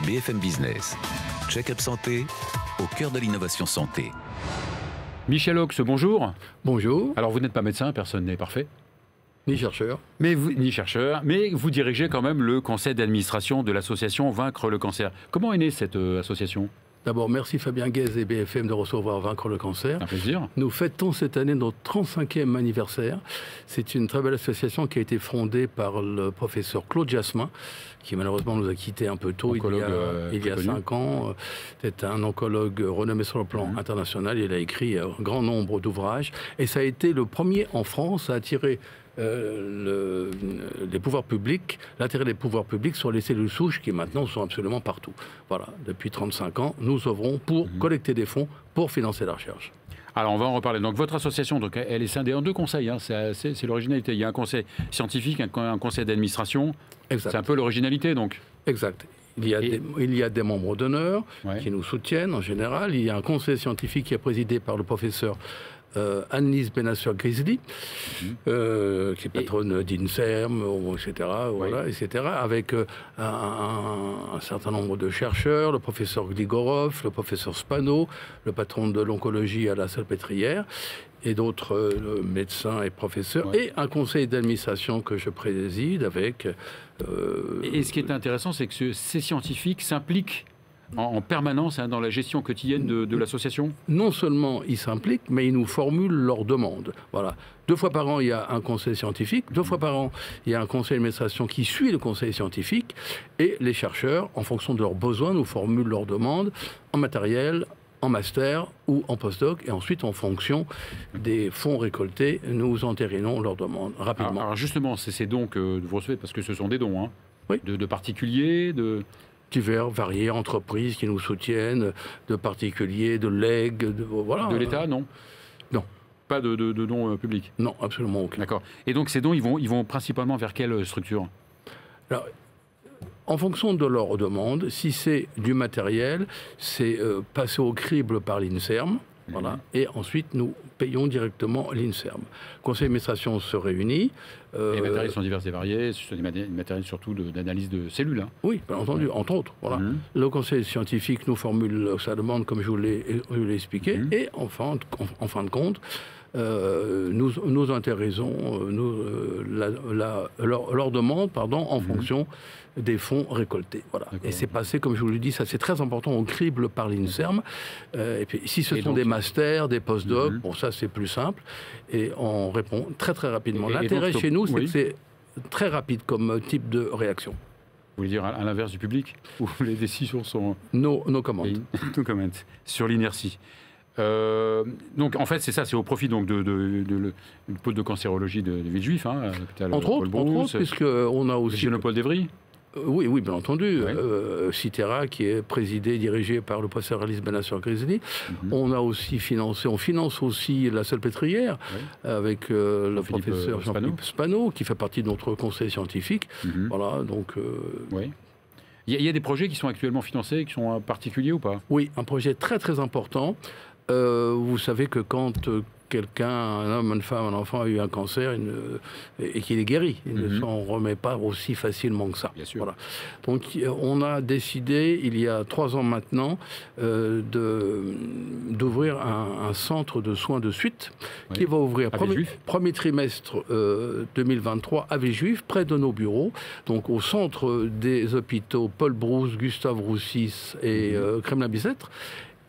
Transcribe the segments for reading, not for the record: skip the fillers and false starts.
BFM Business. Check-up santé, au cœur de l'innovation santé. Michel Ox, bonjour. Bonjour. Alors vous n'êtes pas médecin, personne n'est parfait. Ni chercheur. Ni chercheur, mais vous dirigez quand même le conseil d'administration de l'association Vaincre le cancer. Comment est née cette association ? D'abord, merci Fabien Guez et BFM de recevoir Vaincre le cancer. Un plaisir. Nous fêtons cette année notre 35e anniversaire. C'est une très belle association qui a été fondée par le professeur Claude Jasmin, qui malheureusement nous a quittés un peu tôt, il y a 5 ans. C'est un oncologue renommé sur le plan international. Il a écrit un grand nombre d'ouvrages. Et ça a été le premier en France à attirer les pouvoirs publics, l'intérêt des pouvoirs publics sur les cellules souches qui maintenant sont absolument partout. Voilà, depuis 35 ans, nous œuvrons pour collecter des fonds pour financer la recherche. Alors on va en reparler. Donc votre association, donc, elle est scindée en 2 conseils, hein. C'est l'originalité. Il y a un conseil scientifique, un conseil d'administration. C'est un peu l'originalité donc. Exact. Il y a des membres d'honneur qui nous soutiennent en général. Il y a un conseil scientifique qui est présidé par le professeur Annelise Benasseur-Grizzly, qui est patronne d'INSERM, etc., voilà, etc., avec un certain nombre de chercheurs, le professeur Gligorov, le professeur Spano, le patron de l'oncologie à la Salpêtrière, et d'autres médecins et professeurs, et un conseil d'administration que je préside avec... Et ce qui est intéressant, c'est que ces scientifiques s'impliquent en permanence dans la gestion quotidienne de l'association. Non seulement ils s'impliquent, mais ils nous formulent leurs demandes. Voilà. 2 fois par an, il y a un conseil scientifique. 2 fois par an, il y a un conseil d'administration qui suit le conseil scientifique. Et les chercheurs, en fonction de leurs besoins, nous formulent leurs demandes en matériel, en master ou en postdoc. Et ensuite, en fonction des fonds récoltés, nous entérinons leurs demandes rapidement. Alors justement, c'est ces dons que vous recevez, parce que ce sont des dons, hein, de particuliers, divers, variés, entreprises qui nous soutiennent, de particuliers, de legs, voilà. De l'État, non ? Non. Pas de dons publics ? Non, absolument aucun. D'accord. Et donc ces dons, ils vont principalement vers quelle structure ? Alors, en fonction de leur demande, si c'est du matériel, c'est passé au crible par l'INSERM. Voilà. Et ensuite, nous payons directement l'INSERM. Le conseil d'administration se réunit. Les matériels sont divers et variés, ce sont des matériels surtout d'analyse de cellules. Hein. Oui, bien entendu, entre autres. Voilà. Le conseil scientifique nous formule sa demande, comme je vous l'ai expliqué, et en fin de compte, nous intéressons leur demande en fonction des fonds récoltés. Voilà. Et c'est passé, comme je vous l'ai dit, ça c'est très important, on crible par l'INSERM. Et puis si ce sont des masters, des postdocs, bon ça c'est plus simple, et on répond très très rapidement. L'intérêt chez nous, c'est que c'est très rapide comme type de réaction. Vous voulez dire à l'inverse du public, où les décisions sont... No comment. No comment, sur l'inertie. Donc en fait c'est ça, c'est au profit donc du pôle de cancérologie de Villejuif, hein, à l'hôpital entre autres, puisqu'on a aussi Génopole d'Evry. Oui, bien entendu. Citera, qui est présidé, dirigé par le professeur Annelise Benasseur-Grizzly. On a aussi on finance aussi la Salpêtrière avec le professeur Jean-Philippe Spano, qui fait partie de notre conseil scientifique. Voilà, donc... Il y a des projets qui sont actuellement financés, qui sont particuliers ou pas ? Oui, un projet très très important. Vous savez que quand quelqu'un, un homme, une femme, un enfant a eu un cancer et qu'il est guéri, il ne s'en remet pas aussi facilement que ça. Bien sûr. Voilà. Donc on a décidé, il y a 3 ans maintenant, d'ouvrir un centre de soins de suite qui va ouvrir premier trimestre 2023 à Villejuif, près de nos bureaux, donc au centre des hôpitaux Paul Brousse, Gustave Roussy et Kremlin-Bicêtre.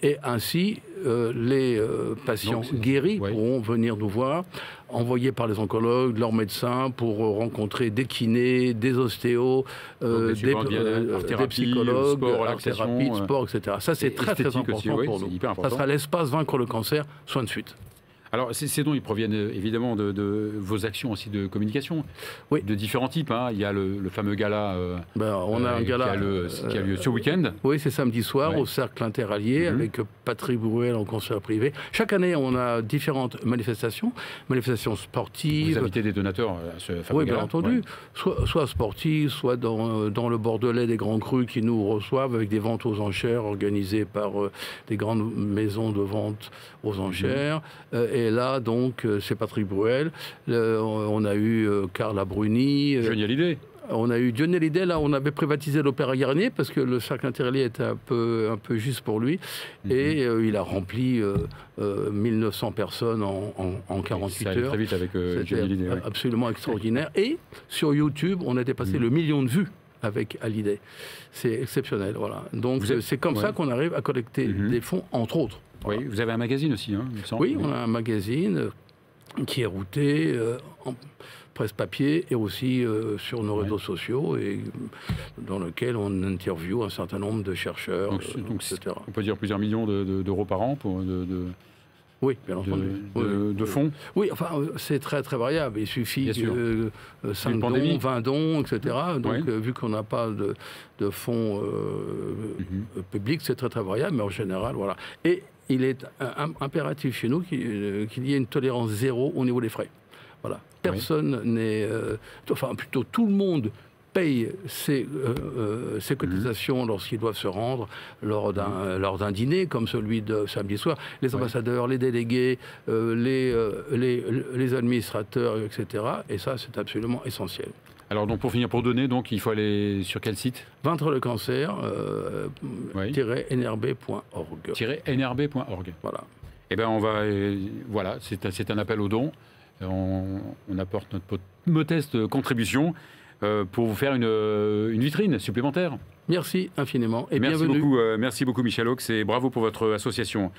Et ainsi, les patients guéris pourront venir nous voir, envoyés par les oncologues, leurs médecins, pour rencontrer des kinés, des ostéos, des psychologues, art-thérapie, sport, etc. Ça, c'est très très important pour nous. Ça sera l'espace Vaincre le cancer, soins de suite. Alors, ces dons, ils proviennent évidemment de vos actions aussi de communication, de différents types. Hein. Il y a le fameux gala, on a un gala qui a lieu ce week-end. Oui, c'est samedi soir au Cercle Interallié avec Patrick Bruel en concert privé. Chaque année, on a différentes manifestations sportives. Vous invitez des donateurs à ce fameux gala. Oui, bien entendu. Soit sportives, soit dans le Bordelais, des grands crus qui nous reçoivent avec des ventes aux enchères organisées par des grandes maisons de vente aux enchères. Et là, donc, c'est Patrick Bruel. On a eu Carla Bruni. Johnny Hallyday. On a eu Johnny Hallyday, là, on avait privatisé l'Opéra Garnier parce que le cercle intérieur était un peu juste pour lui. Et il a rempli 1900 personnes en 48 heures. Très vite avec Johnny Hallyday. Absolument extraordinaire. Et sur YouTube, on a dépassé le million de vues avec Hallyday. C'est exceptionnel, voilà. Donc c'est comme ça qu'on arrive à collecter des fonds, entre autres. Oui, vous avez un magazine aussi, hein, il me semble. Oui, on a un magazine qui est routé en presse papier et aussi sur nos réseaux sociaux et dans lequel on interviewe un certain nombre de chercheurs, etc. On peut dire plusieurs millions d'euros par an pour oui, bien entendu. De fonds. Oui, enfin, c'est très très variable. Il suffit 5 dons, 20 dons, etc. Donc, vu qu'on n'a pas de fonds publics, c'est très très variable, mais en général, voilà. Et il est impératif chez nous qu'il y ait une tolérance zéro au niveau des frais. Voilà. Personne n'est... enfin, plutôt tout le monde paye ses cotisations lorsqu'ils doivent se rendre lors d'un dîner comme celui de samedi soir. Les ambassadeurs, les délégués, les administrateurs, etc. Et ça, c'est absolument essentiel. Alors, donc, pour finir, pour donner, donc, il faut aller sur quel site? Vaincre le cancer, -nrb.org. -nrb.org. Voilà. Eh bien, on va... voilà, c'est un appel aux dons. On apporte notre modeste contribution pour vous faire une vitrine supplémentaire. Merci infiniment et merci bienvenue. Merci beaucoup Michel Haux et bravo pour votre association.